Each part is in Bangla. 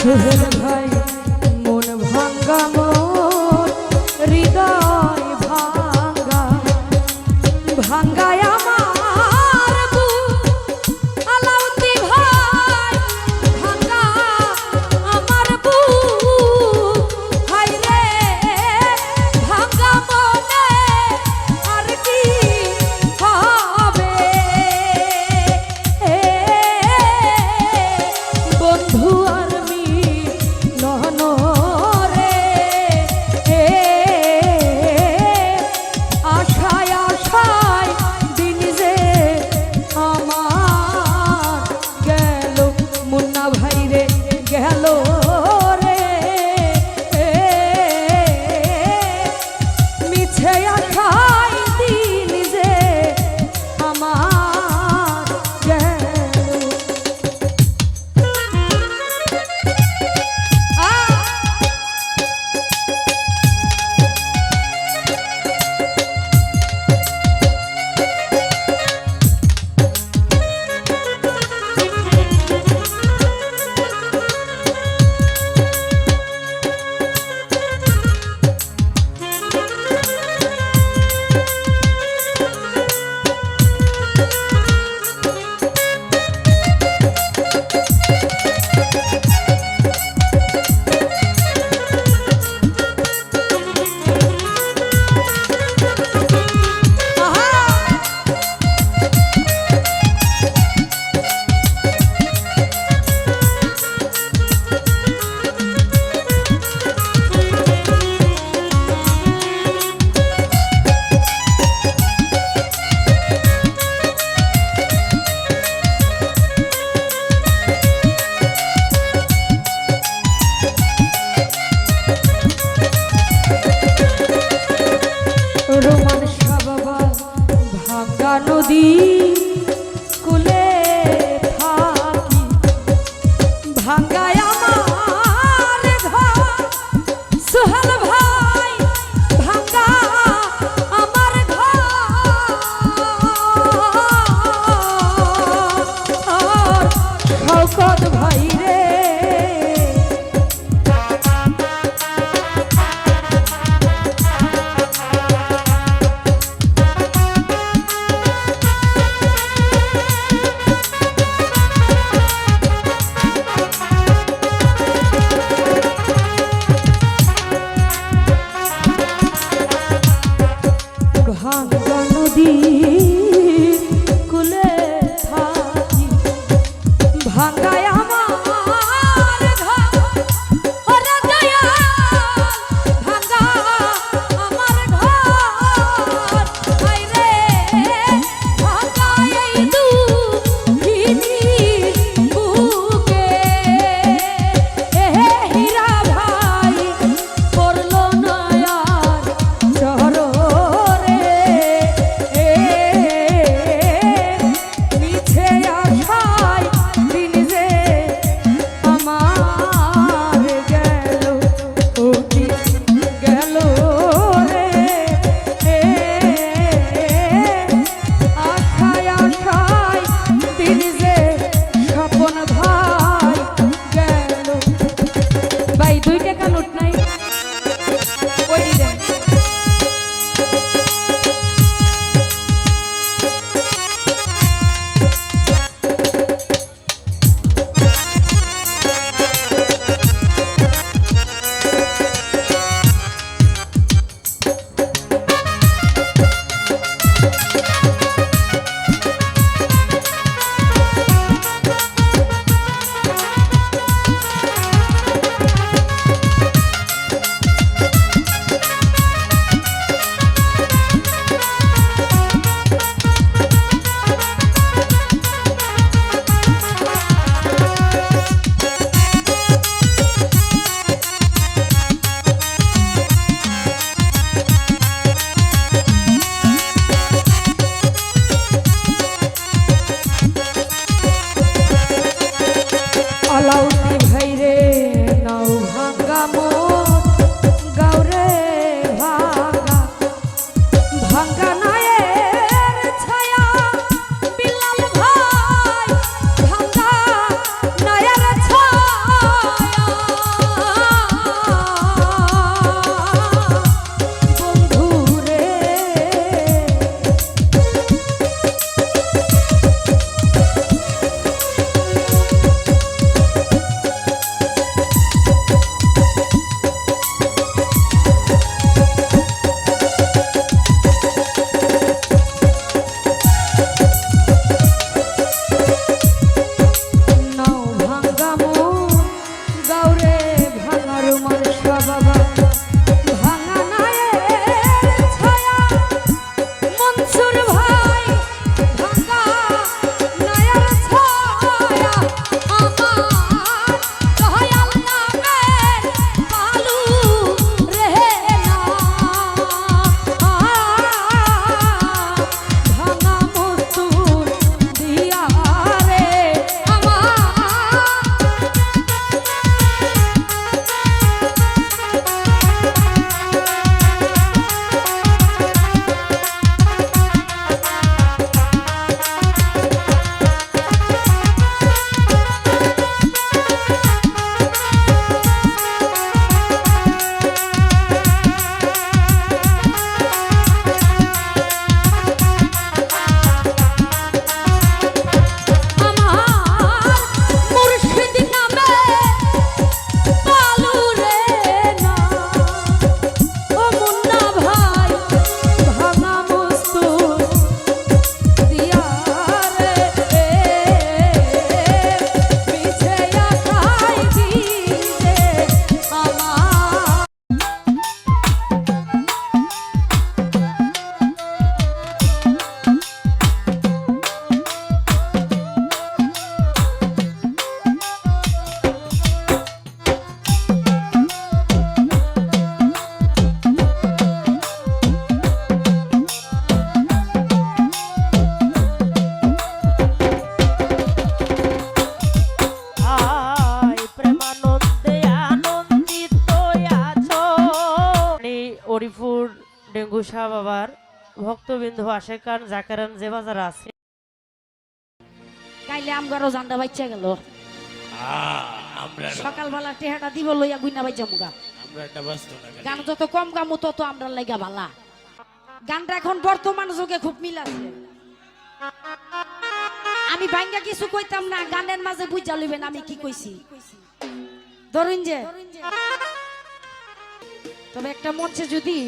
সোহেল ভাই মন ভাঙ্গা মোর হৃদয় ভাঙ্গা ভাঙ্গায় আমার বুক আলাউদ্দি ভাই ভাঙ্গা আমার বুক হায় রে ভাঙ্গা মনে আর কি হবে বন্ধু আর মিলন রে আশায় আশায় দিন যে আমার গেল মুন্না ভাই রে গেল রে মিছে আশায় দিন যে আমার গেল রোমান সাবাবা ভাঙ্গা নদী কুলে থাকি ভাঙ্গায় আমার ঘর সোহেল ভাই ভাঙ্গা আমার ঘর শওকত ভাই রে শাহ বাবার ভক্তবিন্দু আশেকান জাকারান যে বাজার আছে গাইলে আমগারও জান্ডা বাচ্চা গেল আমরা সকালবেলা টেহাটা দিব লইয়া গুইনা বাচ্চা মুগা আমরা একটা বাস্তব না গান যত কম গামো তত আমরা লাগা ভালা গানটা এখন বর্তমান যুগে খুব মিল আছে আমি ভাঙ্গা কিছু কইতাম না গানের মাঝে বুঝা লইবেন আমি কি কইছি ধরুন যে তবে একটা মঞ্চে যদি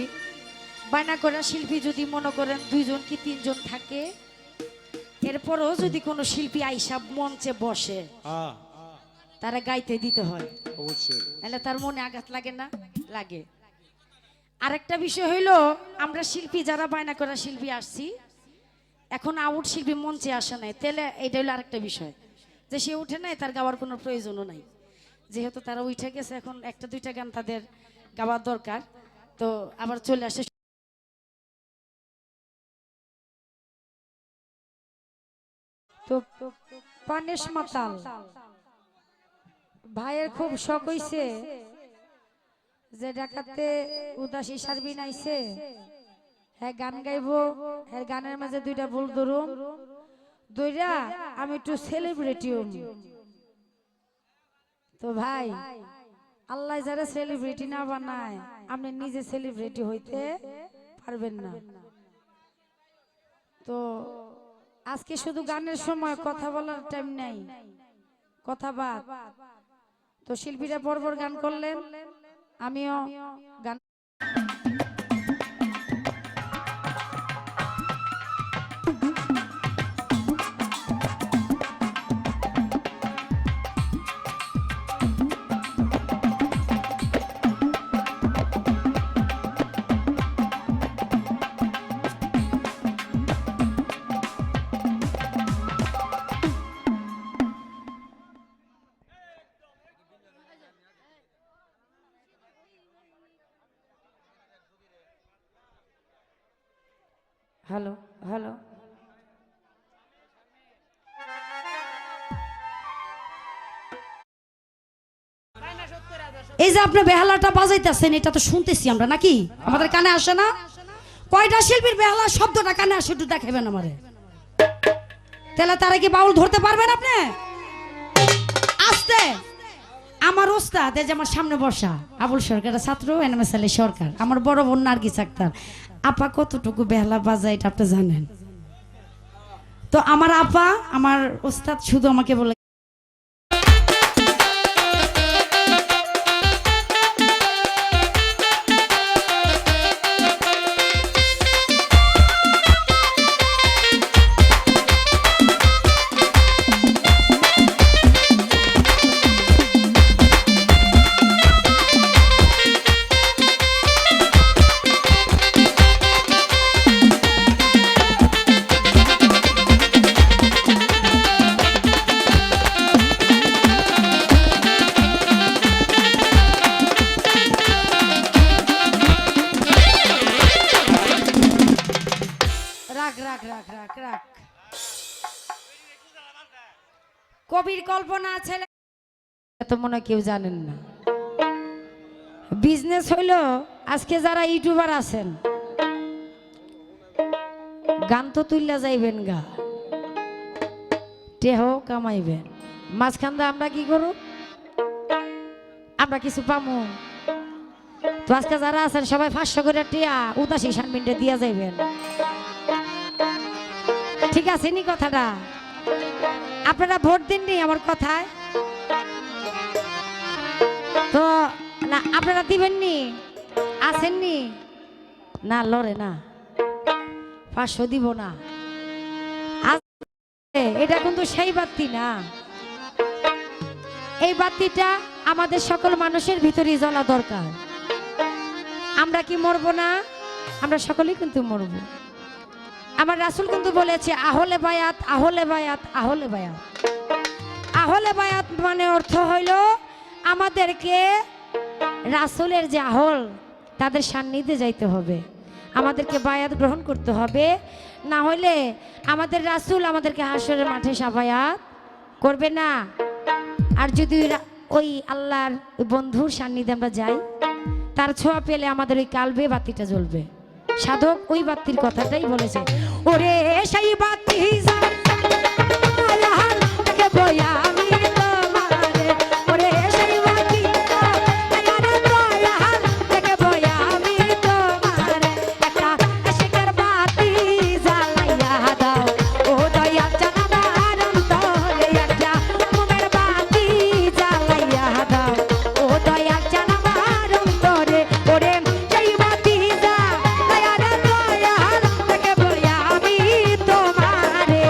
বায়না করা শিল্পী যদি মনে করেন 2 জন কি 3 জন থাকে এরপরও যদি কোনো শিল্পী আইসা মঞ্চে বসে তারা গাইতে দিতে হয় অবশ্যই তাহলে তার মনে আঘাত লাগে না লাগে আরেকটা বিষয় হইলো আমরা শিল্পী যারা বায়না করা শিল্পী আসছি এখন আউট শিল্পী মঞ্চে আসে নাই তাহলে এটা হলো আরেকটা বিষয় যে সে উঠে নাই তার গাওয়ার কোনো প্রয়োজনও নাই যেহেতু তারা উঠে গেছে এখন একটা দুইটা গান তাদের গাওয়ার দরকার তো আবার চলে আসে তো পানেশ মাতাল ভাইয়ের খুব শখ হইছে যে ঢাকাতে উদাসী সারবিন আইছে হ্যাঁ গান গাইবো হ্যাঁ গানের মাঝে 2টা ভুল ধরুম দুইটা আমি একটু সেলিব্রিটি তো ভাই আল্লাহ যারা সেলিব্রিটি না বানায় আপনি নিজে সেলিব্রিটি হইতে পারবেন না তো আজকে শুধু গানের সময় কথা বলার টাইম নাই কথা বাদ তো শিল্পীরা পরপর গান করলেন আমিও গান হ্যালো হ্যালো এই যে আপনি বেহালাটা বাজাইতেছেন এটা তো শুনতেছি আমরা নাকি আমাদের কানে আসে না কয়টা শিল্পীর বেহালা শব্দটা কানে আসে একটু দেখাবেন আমারে তাহলে তারা কি বাউল ধরতে পারবেন আপনি আস্তে আমার ওস্তাদ এই যে আমার সামনে বসা আবুল সরকারের ছাত্র এনএমএস আলী সরকার আমার বড় বোন নার্গিস আক্তার আপা কতটুকু বেহালা বাজায় এটা আপনি জানেন তো আমার আপা আমার ওস্তাদ শুধু আমাকে বলে কবির কল্পনা ছেলে এত মনে কেউ জানেন না বিজনেস হইলো আজকে যারা ইউটিউবার আছেন গান তো তুললা যাইবেন গা টেহ কামাইবেন মাঝখান দিয়ে আমরা কি করব আমরা কিছু পামু তো আজকে যারা আছেন সবাই 500 করে টিয়া উদাসী সানবিনটা দিয়া যাইবেন ঠিক আছে নি কথাটা আপনারা ভোট দিননি আমার কথায় তো না আপনারা দিবেননি আসেননি না লড়ে না 500 দিব না এটা কিন্তু সেই বাতি না এই বাতিটা আমাদের সকল মানুষের ভিতরেই জ্বলা দরকার আমরা কি মরবো না আমরা সকলেই কিন্তু মরবো আমার রাসূল কিন্তু বলেছে আহলে বায়াত আহলে বায়াত আহলে বায়াত আহলে বায়াত মানে অর্থ হইল আমাদেরকে রাসূলের যে আহল তাদের সান্নিধ্যে যাইতে হবে আমাদেরকে বায়াত গ্রহণ করতে হবে না হইলে আমাদের রাসূল আমাদেরকে হাসরের মাঠে সাফায়াত করবে না আর যদি ওই আল্লাহর বন্ধুর সান্নিধ্যে আমরা যাই তার ছোঁয়া পেলে আমাদের ওই কালবে বাতিটা জ্বলবে সাধক ওই বাতির কথাটাই বলেছে, ওরে সেই বাতি জ্বালায় দেখে বয়া আমি তোমারে, ওরে সেই বাতি জ্বালায় দেখে বয়া আমি তোমারে, একটা আশিকের বাতি জ্বালাইয়া দাও ও দয়াল জান আমার অন্তরে, একটা মোমের বাতি জ্বালাইয়া দাও ও দয়াল জান আমার অন্তরে, ওরে সেই বাতি জ্বালাইয়া দয়াল দেখে বয়া আমি তোমারে।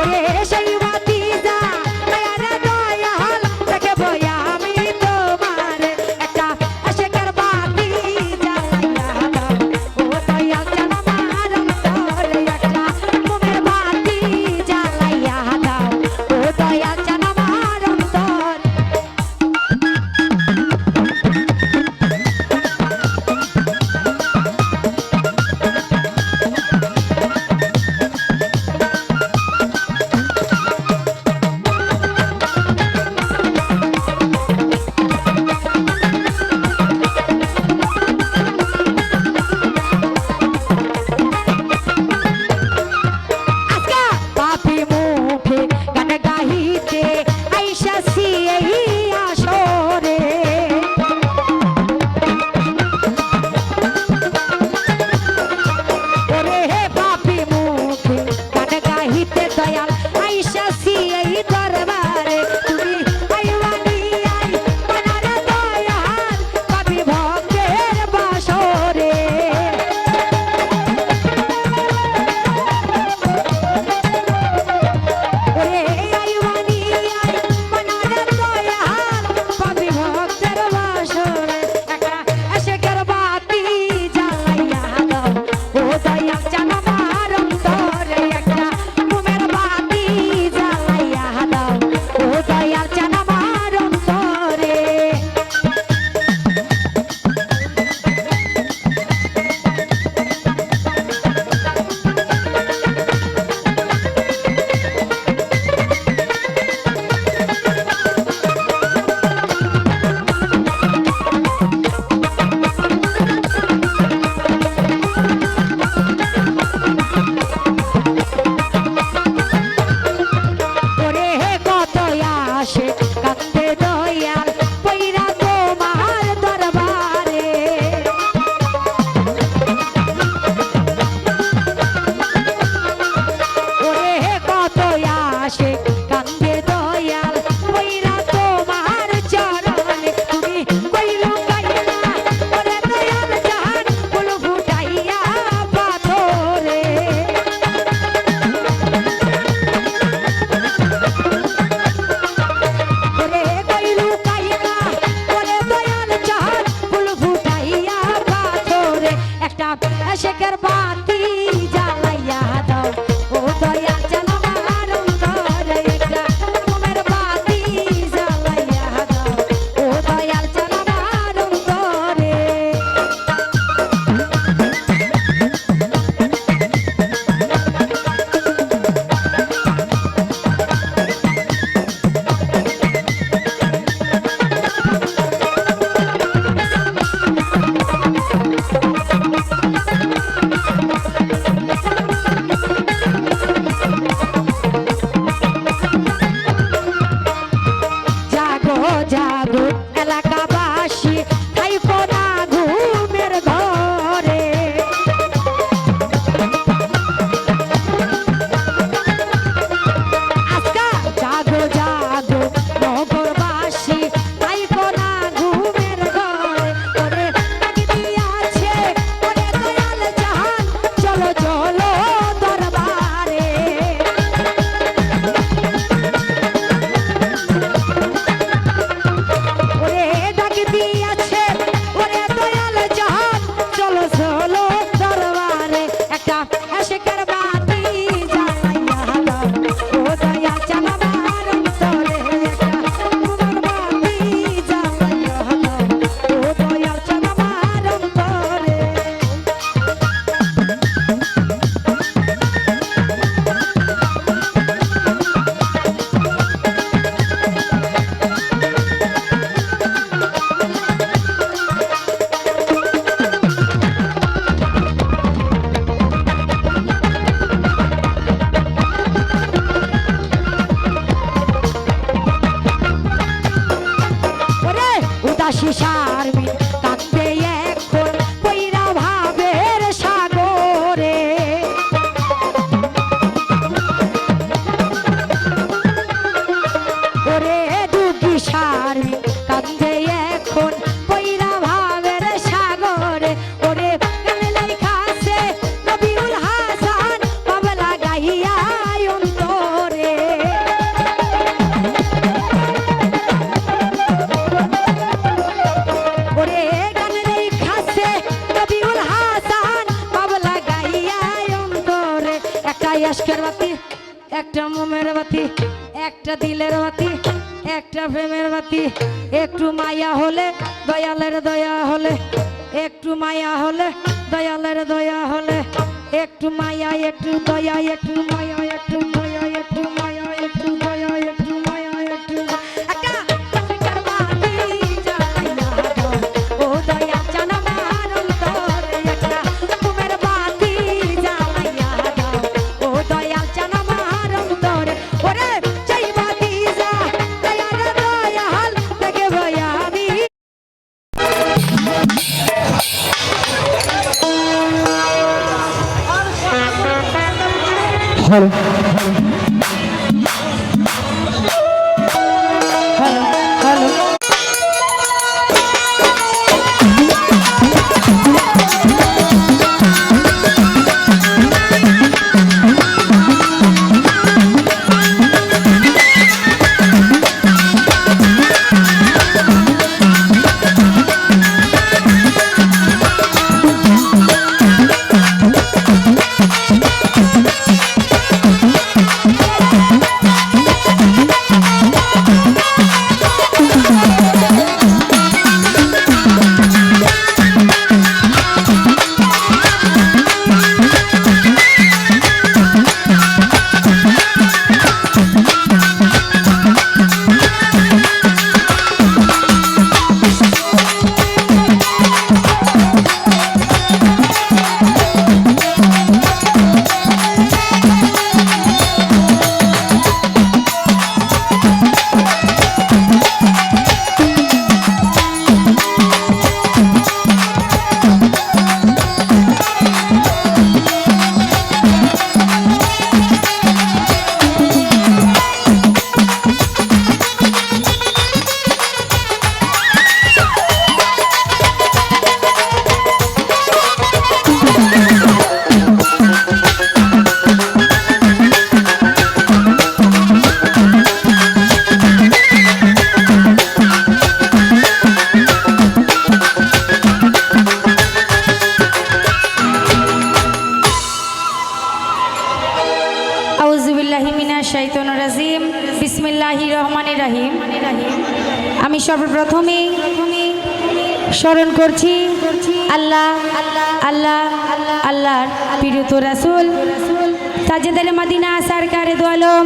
ওরে সেই বাতি জ্বালাইয়া দয়াল দেখে বয়া আমি তোমারে, একটা আশিকের বাতি জ্বালাইয়া দাও ও দয়াল জান আমার অন্তরে, একটা মোমের বাতি জ্বালাইয়া দাও ও দয়াল জান আমার অন্তরে। আজকা পাপি মুখে গান গাহিতে আইসাছি এই আসরে, ওরে হে পাপি মুখে গান গাহিতে দয়াল আইসাছি এই দরবারে, তুমি আইওয়ানি আই বানারে দয়াল পাপি ভক্তের বাসরে। ওরে আইওয়ানি আই বানারে দয়াল পাপি ভক্তের বাসরে, একটা আশিকের বাতি জ্বালাইয়া দাও ও দয়াল জান আমার অন্তরে, একটা মোমের বাতি জ্বালাইয়া দাও ও দয়াল জান আমার অন্তরে। ওরে হে কত আসে কান্দে দয়াল পইরা তোমার দরবারে, ওরে হে কত আসে কান্দে দয়াল পইরা তোমার চরণে, তুমি কইলো গাইলা ওরে দয়াল জান ফুল ফুটাইয়া পাথরে। ওরে কইলু কাইলা ওরে দয়াল জান ফুল ফুটাইয়া পাথরে, একটা আশিকের বাতি জ্বালাইয়া দাও ও দয়াল জান আমার অন্তরে, একটা মোমের বাতি জ্বালাইয়া দাও ও দয়াল জান আমার অন্তরে। একটা মোমের বাতি, একটা দিলের বাতি, একটা প্রেমের বাতি। একটু মায়া হলে দয়ালের দয়া হলে, একটু মায়া হলে দয়ালের দয়া হলে, একটু মায়া একটু দয়া, একটু মায়া একটু দয়া, একটু মায়া একটু দয়া, একটু মায়া একটু একটা আফ্রিকার বাতি জ্বালাইয়া দাও, ও দয়া জান আমার অন্তরে। একটা মোমের বাতি জ্বালাইয়া দাও, ও দয়া জান আমার অন্তরে। ওরে চাই বাতি যা দয়ার দয়াল থেকে ভয়ানি। হ্যালো হ্যালো হ্যালো বিসমিল্লাহির রহমানির রহিম। আমি সর্বপ্রথমে স্মরণ করছি আল্লাহ আল্লাহ আল্লাহর প্রিয় রাসূল তাজেদারে মদিনা সরকারে দু আলম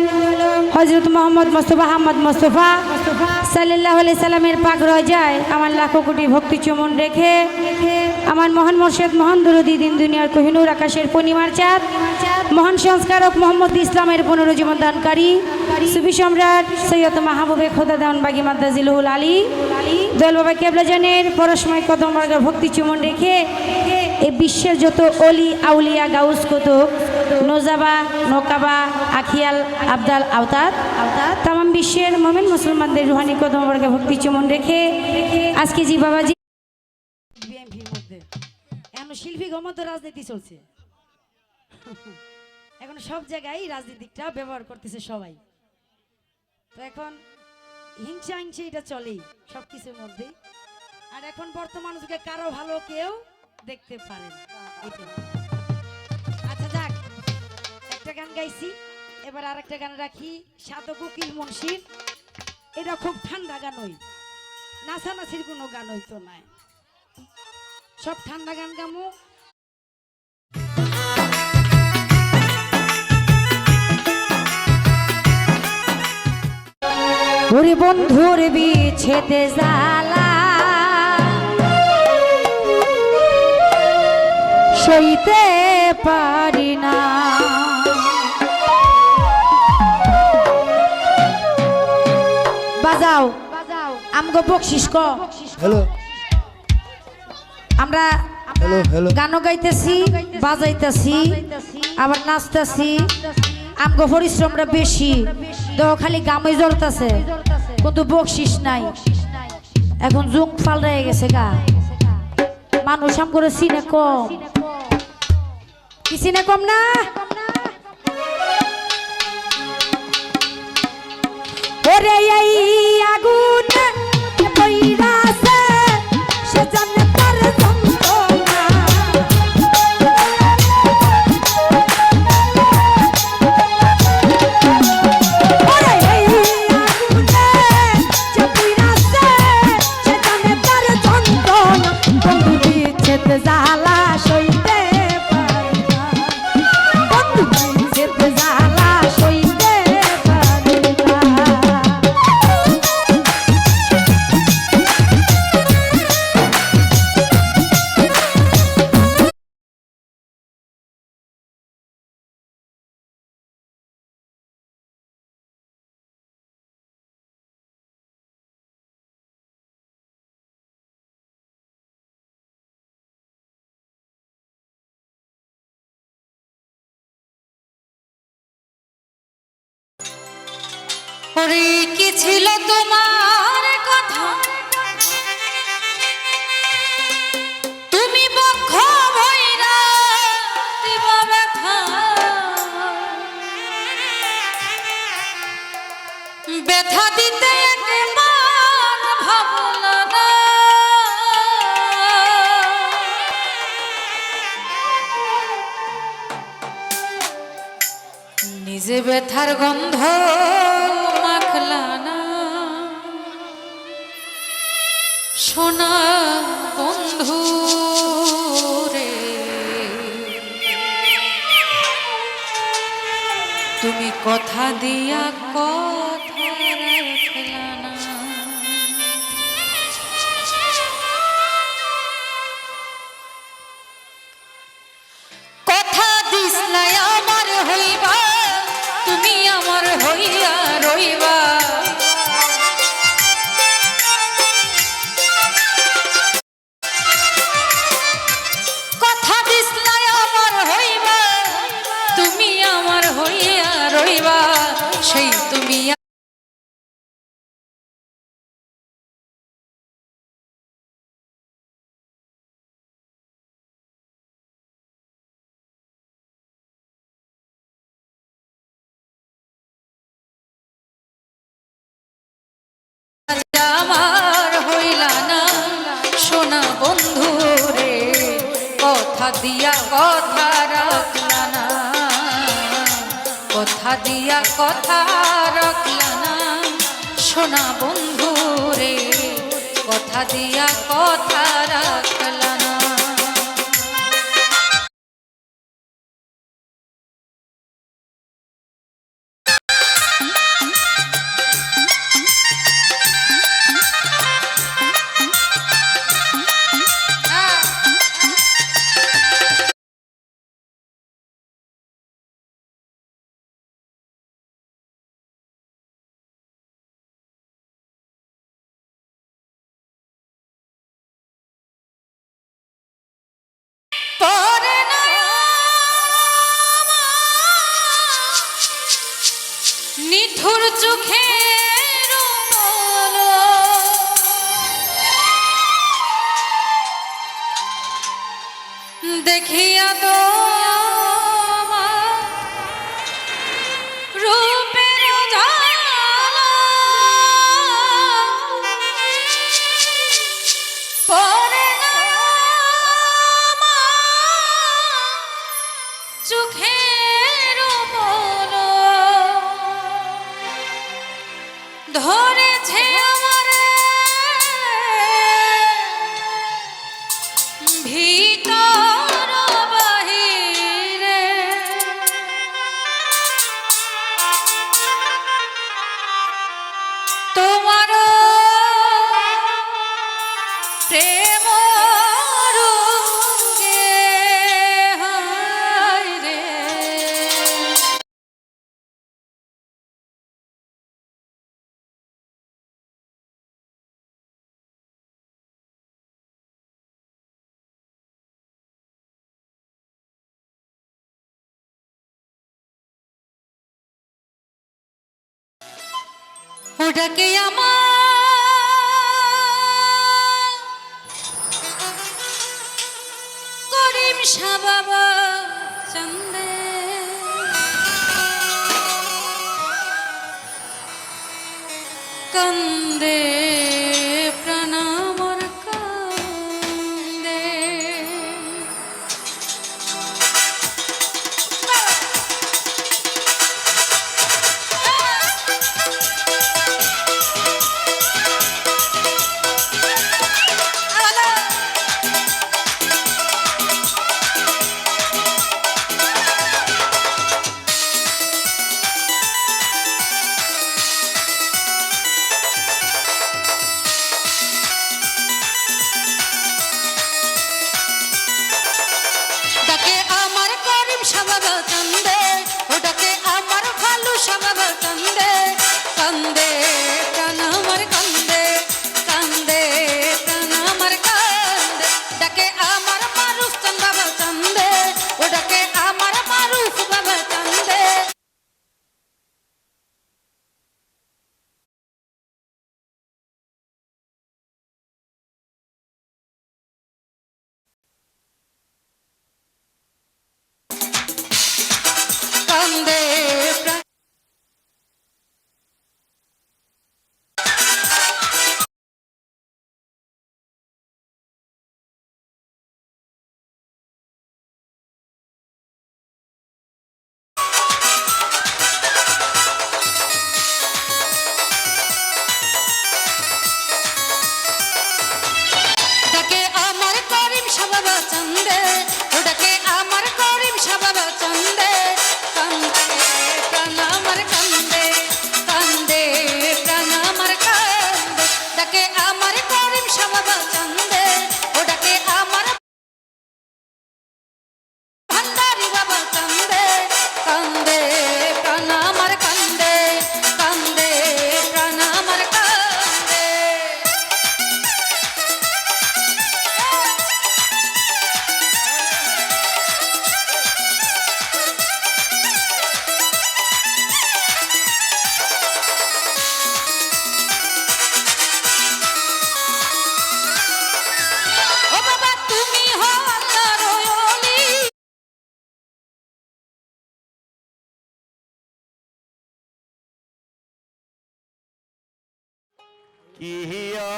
হযরত মুহাম্মদ মুস্তাফা আহমদ মুস্তাফা সাল্লাল্লাহু আলাইহি সাল্লামের পাক রোজায় আমার লাখো কোটি ভক্তি চুমন রেখে আমার মহান মুর্শিদ মহান দরদি দিন দুনিয়ার কোহিনূর আকাশের পূর্ণিমার চাঁদ মহান সংস্কারক মোহাম্মদ ইসলামের পুনরুজ্জীবন দানকারী সুফি সম্রাট সৈয়দ মাহবুবে খোদা দান বাগী মাদ্দাজিলুল আলী দয়াল বাবা কেবলা জানের পরশময় কদম বর্গের ভক্তি চুমন রেখে এই বিশ্বের যত অলি আউলিয়া গাউস কুতুব নোজাবা নোকাবা আখিয়াল আবদাল আওতাদ তামাম বিশ্বের মোমেন মুসলমানদের রুহানি কদম বর্গের ভক্তি চুমন রেখে আজকে জি বাবাজি বিএমপির মধ্যে এখন শিল্পী গমত রাজনীতি চলছে এখন সব জায়গায় রাজনীতিকটা ব্যবহার করতেছে সবাই। তো এখন হিংসা হিংসা এটা চলেই সব কিছুর মধ্যে। আর এখন বর্তমান যুগে কারো ভালো কেউ দেখতে পারে না। আচ্ছা যাক, একটা গান গাইছি, এবার আর একটা গান রাখি। সাধক উকিল মুন্সির, এটা খুব ঠান্ডা গান, ওই নাচানাচির কোনো গান হইতো নাই, সব ঠান্ডা গান গামু। ওরে বন্ধুর বিছেতে জ্বালা সইতে পারি না, বাজাও আমগো বকশিস ক। হ্যালো আমরা হ্যালো হ্যালো গানও গাইতেছি, বাজাইতেছি, আবার নাচতেছি। আমগো পরিশ্রমটা বেশি, তো খালি গামই জ্বলতেছে কিন্তু বকশিস নাই। এখন জুং পাল্টাই গেছে গা, মানুষ আম করে চিনে কম, কি চিনে কম না। ওরে এই আগুন পইরাছে সে জানে তার যন্ত্রণা, সইতে পারি না বন্ধু প্রিন্সের জ্বালা সইতে পারি না ওরে কি ছিল তোমার কথা তুমি বক্ষ ভৈরা দিবা ব্যথা ব্যথা দিতে একবার ভাবলা না নিজে ব্যথার গন্ধ মাখলা না সোনা বন্ধু রে তুমি কথা দিয়া কথা রাখলা না কথা দিসলাই আমার হইবা তুমি আমার হইয়া রইবা কথা দিসলাই আমার হইবা তুমি আমার হইয়া রইবা সেই তুমি আমার হইলা না সোনা বন্ধু রে কথা দিয়া কথা রাখলা না কথা দিয়া কথা রাখলা না সোনা বন্ধু রে কথা দিয়া কথা রাখলা না নিঠুর চোখের দেখিয়া তো রূপের জ্বালা পরে না চোখের ধরেছে আমার ভিতর বাহিরে তোমার প্রেম রঙে হায় রে ওটাকে আমার করিম শাহ বাবা চন্দে কান্দে প্রণামর কান্দে কান্দে প্রাণ ডাকে আমার করিম সাবাব চন্দে ডাকে আমার করিম সাবাব চন্দে কান্দে প্রাণ আমার কান্দে কান্দে প্রাণ আমার কান্দে ডাকে আমার করিম সাবাব চন্দে ডাকে আমার ভান্ডারি বাবা কান্দে কান্দে প্রাণ আমার কান্দে কান্দে প্রাণ আমার কান্দে ও বাবা তুমি হও আল্লাহর ওলি কিহিয়া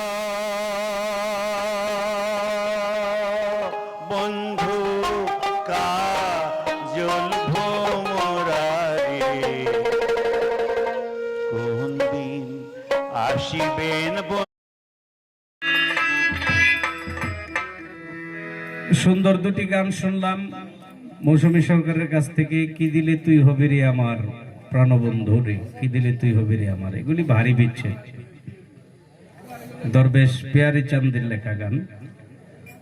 বন্ধু কাজল ভোমরারে কোন দিন আসিবেন সুন্দর দুটি গান শুনলাম মৌসুমী সরকারের কাছ থেকে। কি দিলে তুই হবি রে আমার প্রাণবন্ধু রে, কি দিলে তুই হবি রে আমার, এগুলি ভারী বিচ্ছেদ। দরবেশ পেয়ারি চান্দের লেখা গান।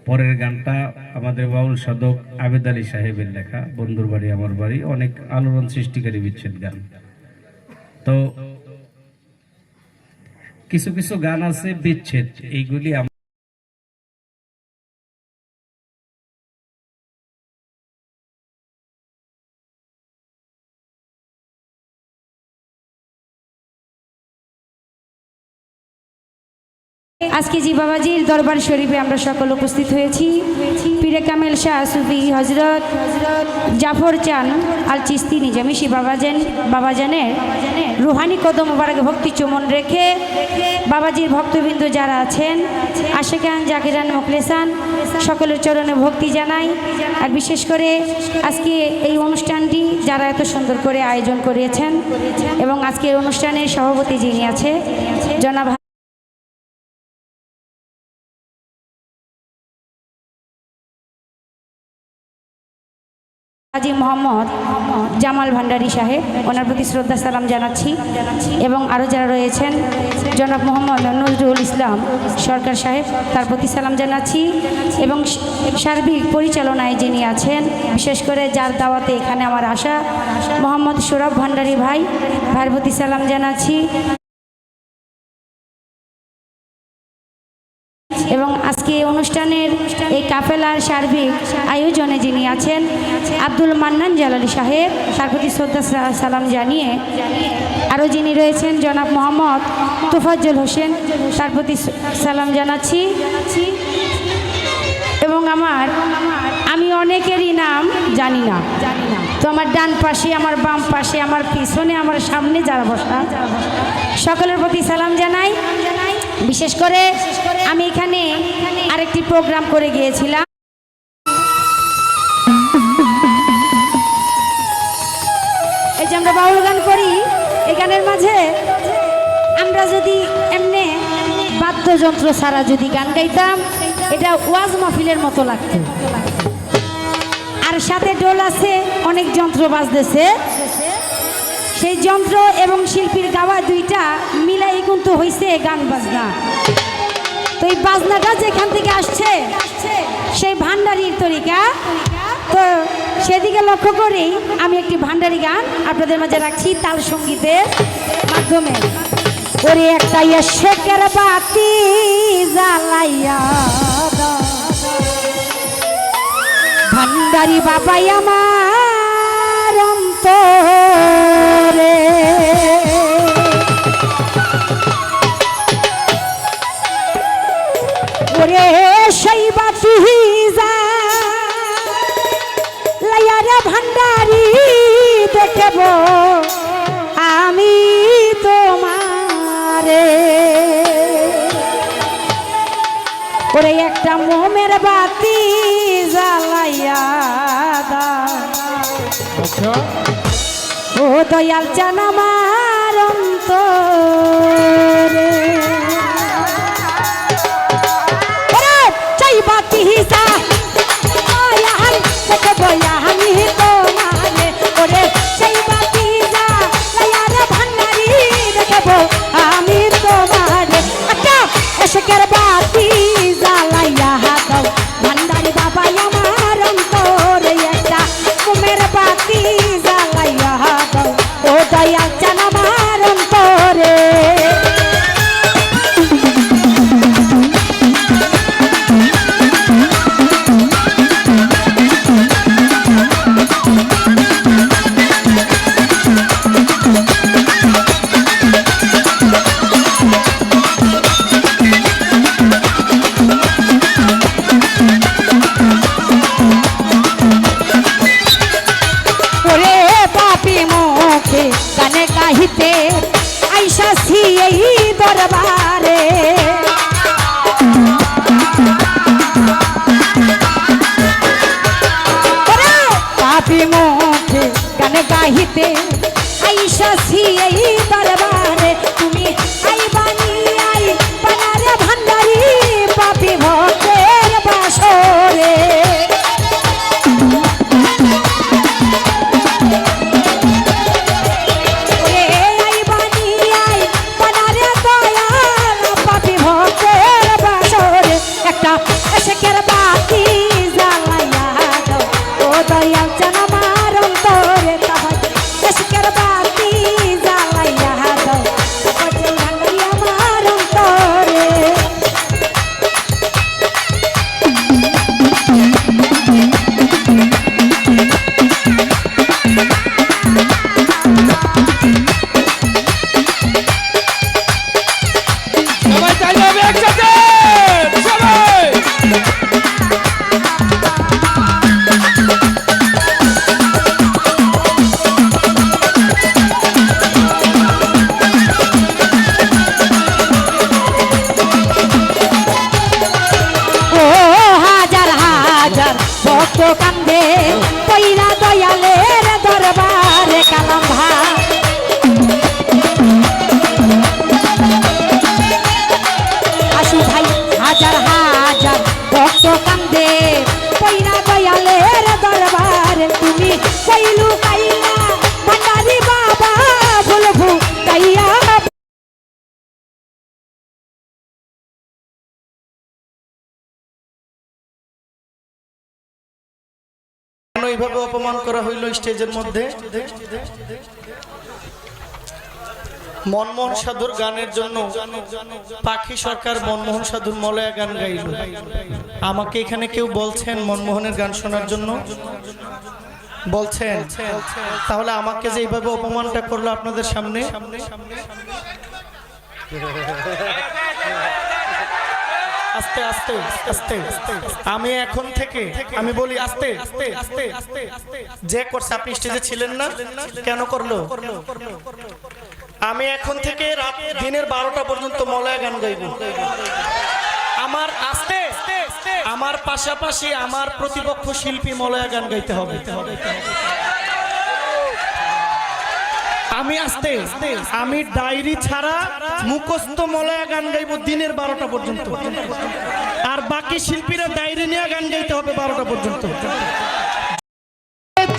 পরের গানটা আমাদের বাউল সাধক আবেদ আলী সাহেবের লেখা, বন্ধুর বাড়ি আমার বাড়ি, অনেক আলোড়ন সৃষ্টিকারী বিচ্ছেদ গান। তো কিছু কিছু গান আছে বিচ্ছেদ, এইগুলি আজকে জি বাবাজির দরবার শরীফে আমরা সকল উপস্থিত হয়েছি। পীরে কামেল শাহ সুফি হজরত জাফর চান আল চিস্তি নিজামিশি বাবাজানের রুহানি কদম মোবারকে ভক্তি চুমন রেখে বাবাজির ভক্তবৃন্দ যারা আছেন, আশেকান জাকিরান মুখলেসান, সকলের চরণে ভক্তি জানাই। আর বিশেষ করে আজকে এই অনুষ্ঠানটি যারা এত সুন্দর করে আয়োজন করিয়েছেন এবং আজকের অনুষ্ঠানের সভাপতি যিনি আছে জনাব হাজী মোহাম্মদ জামাল ভান্ডারী সাহেব, ওনার প্রতি শ্রদ্ধা সালাম জানাচ্ছি। এবং আরও যারা রয়েছেন জনাব মোহাম্মদ নজরুল ইসলাম সরকার সাহেব, তার প্রতি সালাম জানাচ্ছি। এবং সার্বিক পরিচালনায় যিনি আছেন, বিশেষ করে যার দাওয়াতে এখানে আমার আসা, মোহাম্মদ সৌরভ ভান্ডারী ভাইয়ের প্রতি সালাম জানাচ্ছি। এবং আজকে অনুষ্ঠানের এই কাফেলার সার্বিক আয়োজনে যিনি আছেন আব্দুল মান্নান জালালি সাহেব, তার প্রতি শ্রদ্ধা সালাম জানিয়ে আরও যিনি রয়েছেন জনাব মোহাম্মদ তোফাজ্জল হোসেন, তার প্রতি সালাম জানাচ্ছি। এবং আমি অনেকেরই নাম জানি না, তো আমার ডান পাশে, আমার বাম পাশে, আমার পিছনে, আমার সামনে যারা বসা, সকলের প্রতি সালাম জানাই। বিশেষ করে আমি এখানে আরেকটি প্রোগ্রাম করে গিয়েছিলাম। এই যে আমরা বাউল গান করি, এই গানের মাঝে আমরা যদি এমনি বাদ্যযন্ত্র ছাড়া যদি গান গাইতাম, এটা ওয়াজ মাহফিলের মতো লাগতো। আর সাথে ডোল আছে, অনেক যন্ত্র বাজতেছে, সেই যন্ত্র এবং শিল্পীর গাওয়া দুইটা মিলাই কিন্তু হয়েছে গান বাজনা। তো এই বাজনাটা যেখান থেকে আসছে সেই ভান্ডারির তরিকা, তো সেদিকে লক্ষ্য করেই আমি একটি ভান্ডারি গান আপনাদের মাঝে রাখছি তাল সঙ্গীতের মাধ্যমে। ওরে একটা শেখের বাতি জ্বালাইয়া ভান্ডারি বাবাই আমার অন্তরে, ওরে সেই বাতি জ্বালাইয়া রে ভান্ডারি দেখ দেখব আমি তোমারে। ওরে একটা মোমের বাতি জ্বালাইয়া দাও, ও দয়াল চান আমার অন্তরে। ওরে চাই বাতি যা দয়াল দেখব আমি তোমারে। ওরে চাই বাতি যা দয়াল ভান্ডারি দেখব আমি তোমারে। একটা এসকের বাতি জ্বালাইয়া দাও ভান্ডারি বাবা আমার অন্তরে। একটা মোমের বাতি জ্বালাইয়া দাও, ও দয়াল চান আমার অন্তরে। ওরে পাপি মুখে গানে গাহিতে আইসাছি এই দরবারে। ওরে পাপি মুখে গানে গাহিতে আইসাছি এই দরবারে। তুমি আইবানি আই বানারে ভান্ডারি পাপি ভক্তের বাসরে। কান্দে কইরা দয়ালের দরবারে কালাম ভাই। আশু ভাই হাজার হাজার ভক্ত কান্দে কইরা দয়ালের দরবারে। তুমি কইলু কাইয়া ভান্ডারি বাবা বলবু কাইয়া। এইভাবে অপমান করা হইল স্টেজের মধ্যে? মনমোহন সাধুর গানের জন্য পাখি সরকার মনমোহন সাধুর মলয়া গান গাইল। আমাকে এখানে কেউ বলছেন মনমোহনের গান শোনার জন্য? বলছেন? তাহলে আমাকে যে এইভাবে অপমানটা করলো আপনাদের সামনে, আস্তে আস্তে আস্তে আমি এখন থেকে আমি বলি আস্তে আস্তে আস্তে আস্তে যে করছে। আপনি স্টেজে ছিলেন না, কেন করলো? আমি এখন থেকে রাত দিনের 12টা পর্যন্ত মলয়া গান গাইব। আমার আস্তে আমার পাশাপাশি আমার প্রতিপক্ষ শিল্পী মলয়া গান গাইতে হবে। আমি আস্তে আমি ডায়েরি ছাড়া মুখস্থ মলয়া গান গাইব দিনের 12টা পর্যন্ত। আর বাকি শিল্পীরা ডায়েরি নিয়ে গান গাইতে হবে 12টা পর্যন্ত।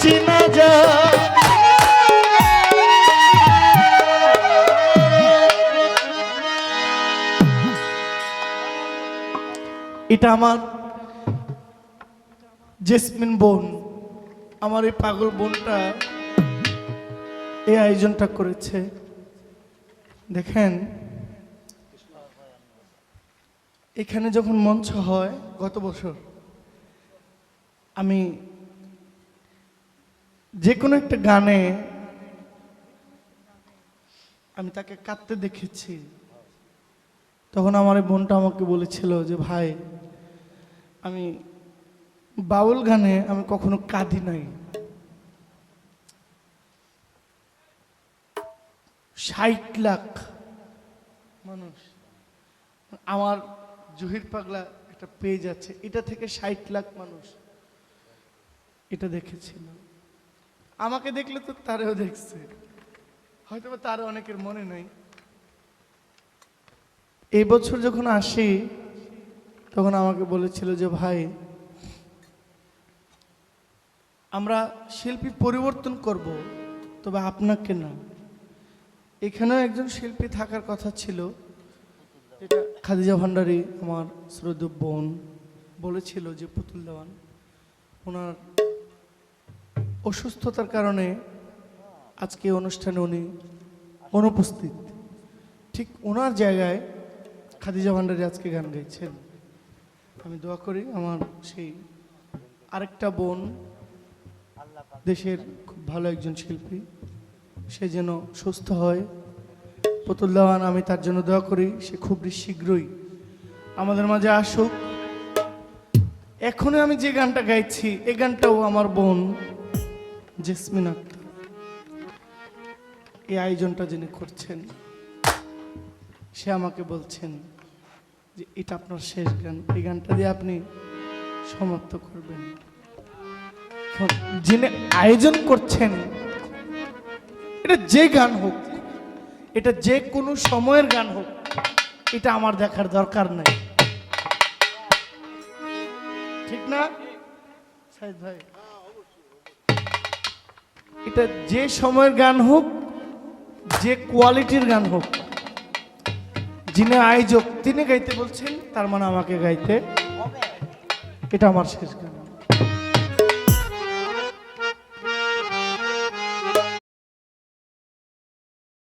চিনা যা এটা আমার জেসমিন বোন, আমার এই পাগল বোনটা এই আয়োজনটা করেছে। দেখেন এখানে যখন মঞ্চ হয় গত বছর আমি যে কোনো একটা গানে আমি তাকে কাঁদতে দেখেছি। তখন আমার এই বোনটা আমাকে বলেছিল যে ভাই আমি বাউল গানে আমি কখনো কাঁদি নাই। 60 লাখ মানুষ। আমার জহির পাগলা একটা পেজ আছে, এটা থেকে 60 লাখ মানুষ এটা দেখেছিল। আমাকে দেখলে তো তারেও দেখছে, হয়তো বা তারও অনেকের মনে নেই। এই বছর যখন আসি তখন আমাকে বলেছিল যে ভাই আমরা শিল্পী পরিবর্তন করব, তবে আপনাকে না। এখানেও একজন শিল্পী থাকার কথা ছিল, যেটা খাদিজা ভান্ডারী আমার শ্রদ্ধেয় বোন বলেছিল যে পুতুল দেওয়ান ওনার অসুস্থতার কারণে আজকে অনুষ্ঠানে উনি অনুপস্থিত। ঠিক ওনার জায়গায় খাদিজা ভান্ডারী আজকে গান গাইছেন। আমি দোয়া করি আমার সেই আরেকটা বোন, দেশের খুব ভালো একজন শিল্পী, সে যেন সুস্থ হয়। পুতুল দেওয়ান, আমি তার জন্য দোয়া করি সে খুব শীঘ্রই আমাদের মাঝে আসুক। এখনই আমি যে গানটা গাইছি এই গানটাও আমার বোন জেসমিন আক্তার এই আয়োজনটা যিনি করছেন, সে আমাকে বলছেন যে এটা আপনার শেষ গান, এই গানটা দিয়ে আপনি সমাপ্ত করবেন। যিনি আয়োজন করছেন, এটা যে গান হোক, এটা যে কোনো সময়ের গান হোক, এটা আমার দেখার দরকার নাই, ঠিক না সাইদ ভাই? এটা যে সময়ের গান হোক, যে কোয়ালিটির গান হোক, যিনি আয়োজক তিনি গাইতে বলছেন, তার মানে আমাকে গাইতে, এটা আমার শেষ গান।